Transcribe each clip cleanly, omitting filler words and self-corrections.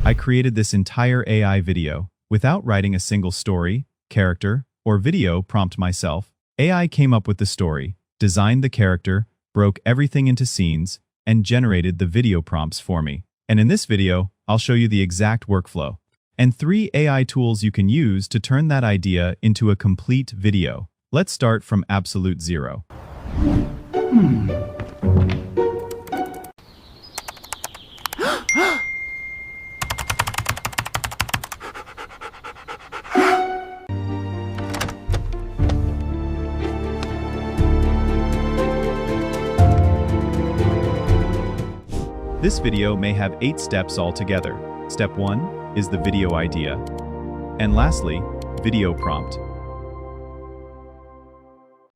I created this entire AI video without writing a single story, character, or video prompt myself. AI came up with the story, designed the character, broke everything into scenes, and generated the video prompts for me. And in this video, I'll show you the exact workflow and 3 AI tools you can use to turn that idea into a complete video. Let's start from absolute zero. This video may have 8 steps altogether. Step 1 is the video idea. And lastly, video prompt.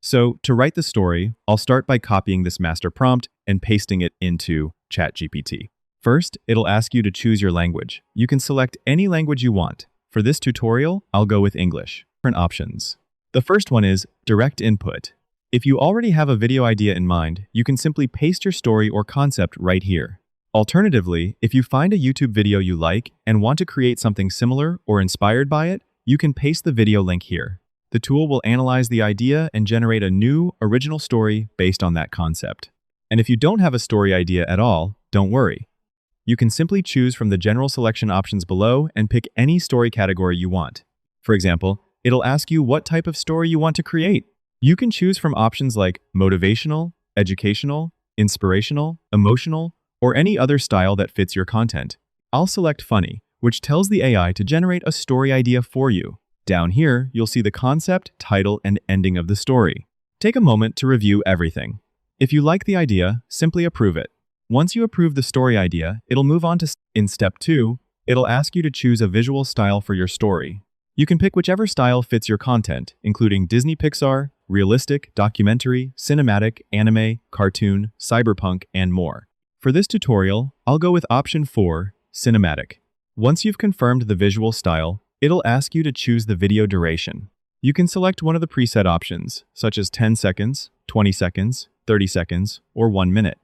So, to write the story, I'll start by copying this master prompt and pasting it into ChatGPT. First, it'll ask you to choose your language. You can select any language you want. For this tutorial, I'll go with English. Different options. The first one is direct input. If you already have a video idea in mind, you can simply paste your story or concept right here. Alternatively, if you find a YouTube video you like and want to create something similar or inspired by it, you can paste the video link here. The tool will analyze the idea and generate a new, original story based on that concept. And if you don't have a story idea at all, don't worry. You can simply choose from the general selection options below and pick any story category you want. For example, it'll ask you what type of story you want to create. You can choose from options like motivational, educational, inspirational, emotional, or any other style that fits your content. I'll select funny, which tells the AI to generate a story idea for you. Down here, you'll see the concept, title, and ending of the story. Take a moment to review everything. If you like the idea, simply approve it. Once you approve the story idea, it'll move on to in step 2, it'll ask you to choose a visual style for your story. You can pick whichever style fits your content, including Disney Pixar, realistic, documentary, cinematic, anime, cartoon, cyberpunk, and more. For this tutorial, I'll go with option 4, cinematic. Once you've confirmed the visual style, it'll ask you to choose the video duration. You can select one of the preset options, such as 10 seconds, 20 seconds, 30 seconds, or 1 minute.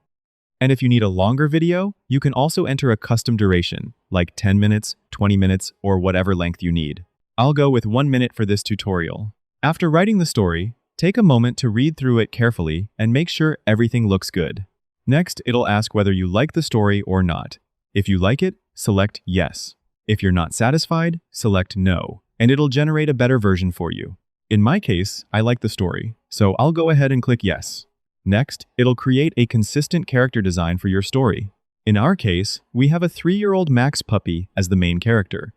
And if you need a longer video, you can also enter a custom duration, like 10 minutes, 20 minutes, or whatever length you need. I'll go with 1 minute for this tutorial. After writing the story, take a moment to read through it carefully and make sure everything looks good. Next, it'll ask whether you like the story or not. If you like it, select yes. If you're not satisfied, select no, and it'll generate a better version for you. In my case, I like the story, so I'll go ahead and click yes. Next, it'll create a consistent character design for your story. In our case, we have a 3-year-old Max puppy as the main character.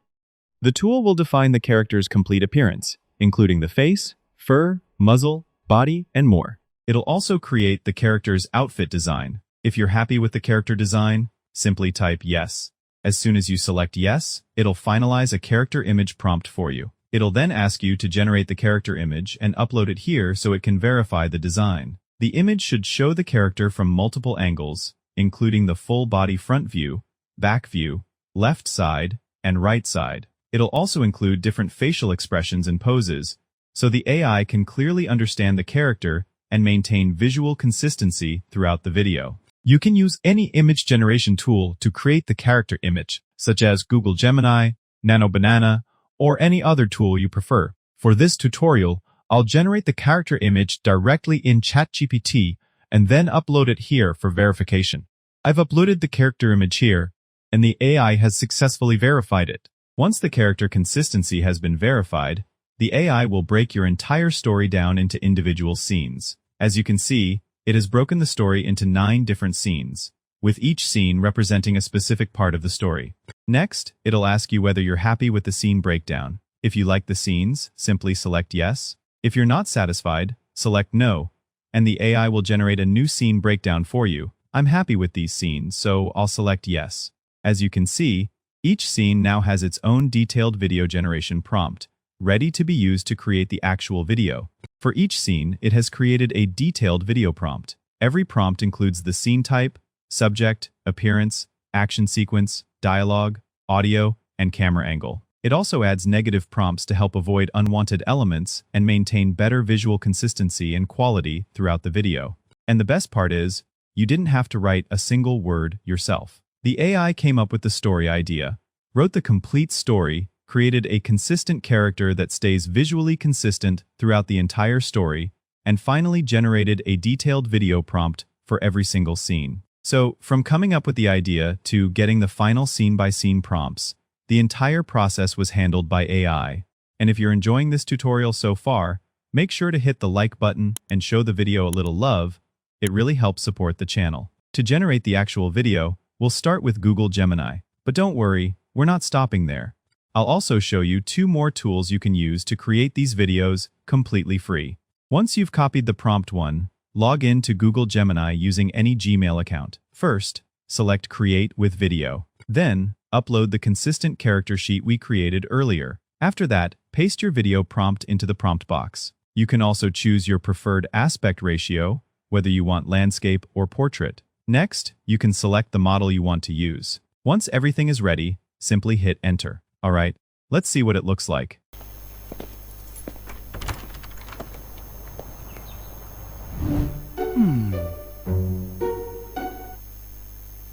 The tool will define the character's complete appearance, including the face, fur, muzzle, body, and more. It'll also create the character's outfit design. If you're happy with the character design, simply type yes. As soon as you select yes, it'll finalize a character image prompt for you. It'll then ask you to generate the character image and upload it here so it can verify the design. The image should show the character from multiple angles, including the full body front view, back view, left side, and right side. It'll also include different facial expressions and poses, so the AI can clearly understand the character and maintain visual consistency throughout the video. You can use any image generation tool to create the character image, such as Google Gemini, Nano Banana, or any other tool you prefer. For this tutorial, I'll generate the character image directly in ChatGPT and then upload it here for verification. I've uploaded the character image here, and the AI has successfully verified it. Once the character consistency has been verified, the AI will break your entire story down into individual scenes. As you can see, it has broken the story into 9 different scenes, with each scene representing a specific part of the story. Next, it'll ask you whether you're happy with the scene breakdown. If you like the scenes, simply select yes. If you're not satisfied, select no, and the AI will generate a new scene breakdown for you. I'm happy with these scenes, so I'll select yes. As you can see, each scene now has its own detailed video generation prompt, ready to be used to create the actual video. For each scene, it has created a detailed video prompt. Every prompt includes the scene type, subject, appearance, action sequence, dialogue, audio, and camera angle. It also adds negative prompts to help avoid unwanted elements and maintain better visual consistency and quality throughout the video. And the best part is, you didn't have to write a single word yourself. The AI came up with the story idea, wrote the complete story, created a consistent character that stays visually consistent throughout the entire story, and finally generated a detailed video prompt for every single scene. So, from coming up with the idea to getting the final scene-by-scene prompts, the entire process was handled by AI. And if you're enjoying this tutorial so far, make sure to hit the like button and show the video a little love. It really helps support the channel. To generate the actual video, we'll start with Google Gemini. But don't worry, we're not stopping there. I'll also show you 2 more tools you can use to create these videos completely free. Once you've copied the prompt one, log in to Google Gemini using any Gmail account. First, select Create with Video. Then, upload the consistent character sheet we created earlier. After that, paste your video prompt into the prompt box. You can also choose your preferred aspect ratio, whether you want landscape or portrait. Next, you can select the model you want to use. Once everything is ready, simply hit Enter. Alright, let's see what it looks like.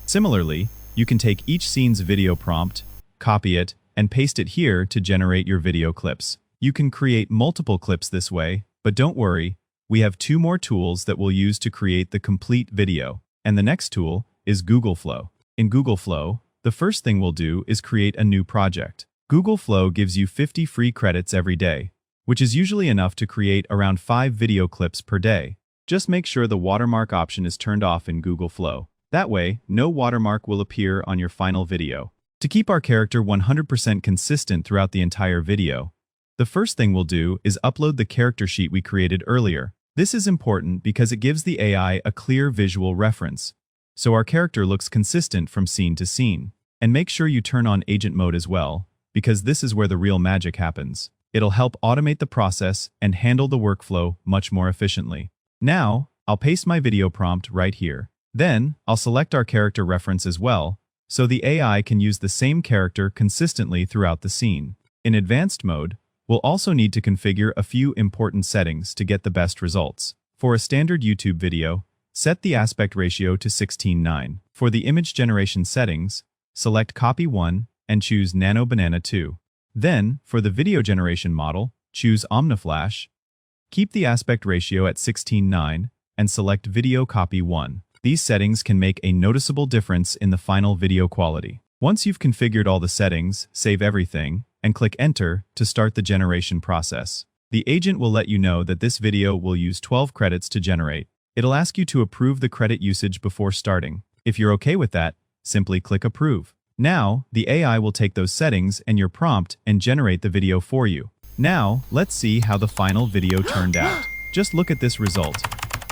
Similarly, you can take each scene's video prompt, copy it, and paste it here to generate your video clips. You can create multiple clips this way, but don't worry, we have 2 more tools that we'll use to create the complete video. And the next tool is Google Flow. In Google Flow, the first thing we'll do is create a new project. Google Flow gives you 50 free credits every day, which is usually enough to create around 5 video clips per day. Just make sure the watermark option is turned off in Google Flow. That way, no watermark will appear on your final video. To keep our character 100% consistent throughout the entire video, the first thing we'll do is upload the character sheet we created earlier. This is important because it gives the AI a clear visual reference, so our character looks consistent from scene to scene. And make sure you turn on agent mode as well, because this is where the real magic happens. It'll help automate the process and handle the workflow much more efficiently. Now, I'll paste my video prompt right here. Then, I'll select our character reference as well, so the AI can use the same character consistently throughout the scene. In advanced mode, we'll also need to configure a few important settings to get the best results. For a standard YouTube video, set the aspect ratio to 16:9. For the image generation settings, select Copy 1 and choose Nano Banana 2. Then, for the video generation model, choose OmniFlash. Keep the aspect ratio at 16:9 and select Video Copy 1. These settings can make a noticeable difference in the final video quality. Once you've configured all the settings, save everything, and click Enter to start the generation process. The agent will let you know that this video will use 12 credits to generate. It'll ask you to approve the credit usage before starting. If you're okay with that, simply click Approve. Now, the AI will take those settings and your prompt and generate the video for you. Now, let's see how the final video turned out. Just look at this result.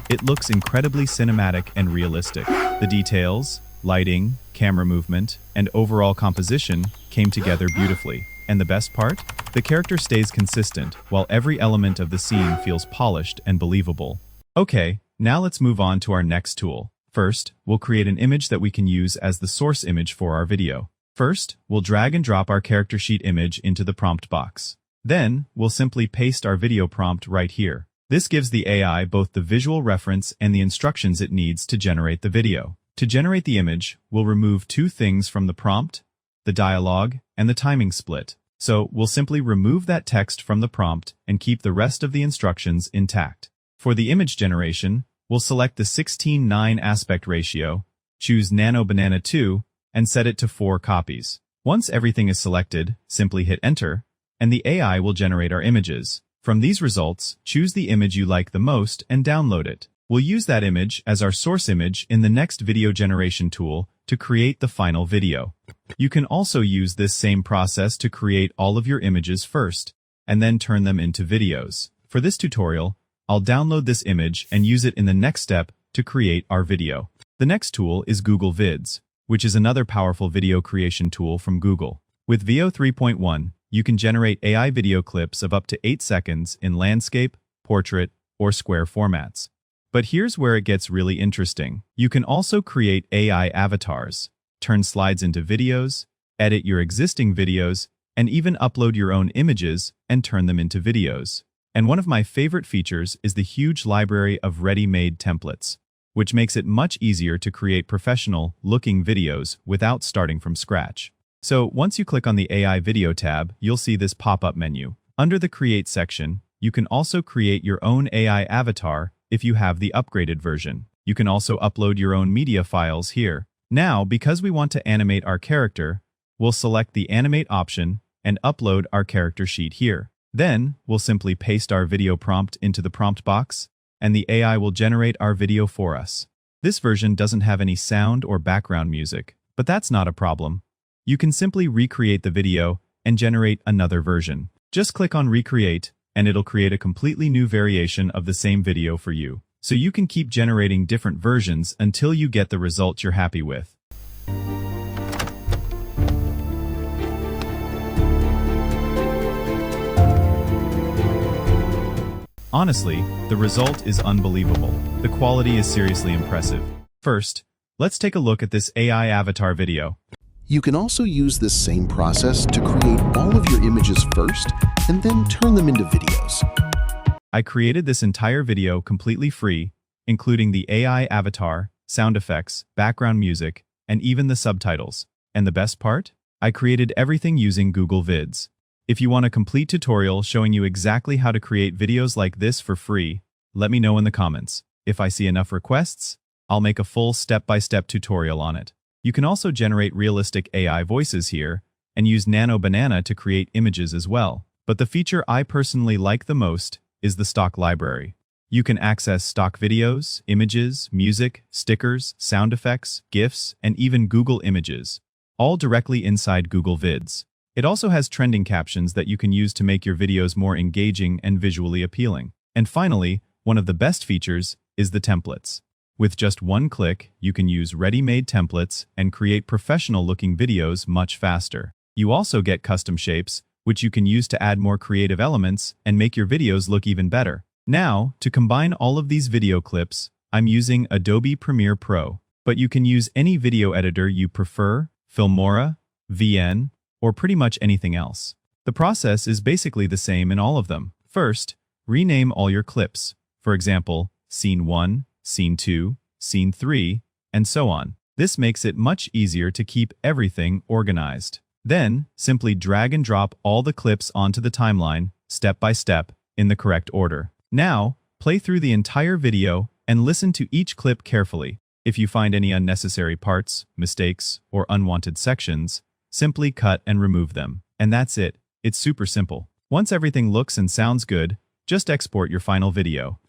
It looks incredibly cinematic and realistic. The details, lighting, camera movement, and overall composition came together beautifully. And the best part? The character stays consistent, while every element of the scene feels polished and believable. Okay, now let's move on to our next tool. First, we'll create an image that we can use as the source image for our video. First, we'll drag and drop our character sheet image into the prompt box. Then, we'll simply paste our video prompt right here. This gives the AI both the visual reference and the instructions it needs to generate the video. To generate the image, we'll remove 2 things from the prompt: the dialogue and the timing split. So, we'll simply remove that text from the prompt and keep the rest of the instructions intact. For the image generation, we'll select the 16:9 aspect ratio, choose Nano Banana 2, and set it to 4 copies. Once everything is selected, simply hit Enter, and the AI will generate our images. From these results, choose the image you like the most and download it. We'll use that image as our source image in the next video generation tool to create the final video. You can also use this same process to create all of your images first, and then turn them into videos. For this tutorial, I'll download this image and use it in the next step to create our video. The next tool is Google Vids, which is another powerful video creation tool from Google. With Veo 3.1, you can generate AI video clips of up to 8 seconds in landscape, portrait, or square formats. But here's where it gets really interesting. You can also create AI avatars, turn slides into videos, edit your existing videos, and even upload your own images and turn them into videos. And one of my favorite features is the huge library of ready-made templates, which makes it much easier to create professional-looking videos without starting from scratch. So once you click on the AI Video tab, you'll see this pop-up menu. Under the Create section, you can also create your own AI avatar if you have the upgraded version. You can also upload your own media files here. Now, because we want to animate our character, we'll select the Animate option and upload our character sheet here. Then, we'll simply paste our video prompt into the prompt box, and the AI will generate our video for us. This version doesn't have any sound or background music, but that's not a problem. You can simply recreate the video and generate another version. Just click on Recreate, and it'll create a completely new variation of the same video for you. So you can keep generating different versions until you get the result you're happy with. Honestly, the result is unbelievable. The quality is seriously impressive. First, let's take a look at this AI avatar video. You can also use this same process to create all of your images first and then turn them into videos. I created this entire video completely free, including the AI avatar, sound effects, background music, and even the subtitles. And the best part? I created everything using Google Vids. If you want a complete tutorial showing you exactly how to create videos like this for free, let me know in the comments. If I see enough requests, I'll make a full step-by-step tutorial on it. You can also generate realistic AI voices here and use Nano Banana to create images as well. But the feature I personally like the most is the stock library. You can access stock videos, images, music, stickers, sound effects, GIFs, and even Google Images, all directly inside Google Vids. It also has trending captions that you can use to make your videos more engaging and visually appealing. And finally, one of the best features is the templates. With just one click, you can use ready-made templates and create professional-looking videos much faster. You also get custom shapes, which you can use to add more creative elements and make your videos look even better. Now, to combine all of these video clips, I'm using Adobe Premiere Pro, but you can use any video editor you prefer, Filmora, VN, or pretty much anything else. The process is basically the same in all of them. First, rename all your clips. For example, Scene 1, Scene 2, Scene 3, and so on. This makes it much easier to keep everything organized. Then, simply drag and drop all the clips onto the timeline, step by step, in the correct order. Now, play through the entire video and listen to each clip carefully. If you find any unnecessary parts, mistakes, or unwanted sections, simply cut and remove them. And that's it. It's super simple. Once everything looks and sounds good, just export your final video.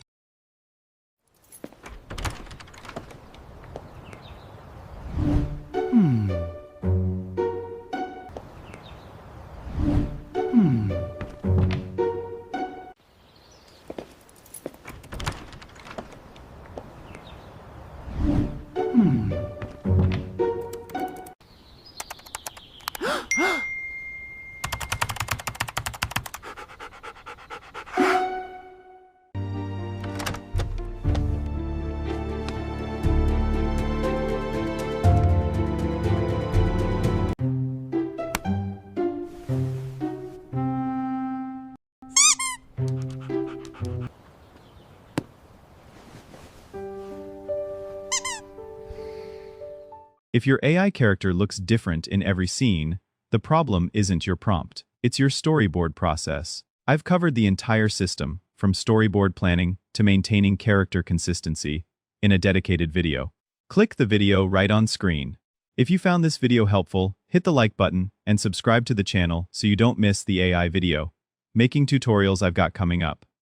If your AI character looks different in every scene, the problem isn't your prompt. It's your storyboard process. I've covered the entire system, from storyboard planning to maintaining character consistency, in a dedicated video. Click the video right on screen. If you found this video helpful, hit the like button and subscribe to the channel so you don't miss the AI video making tutorials I've got coming up.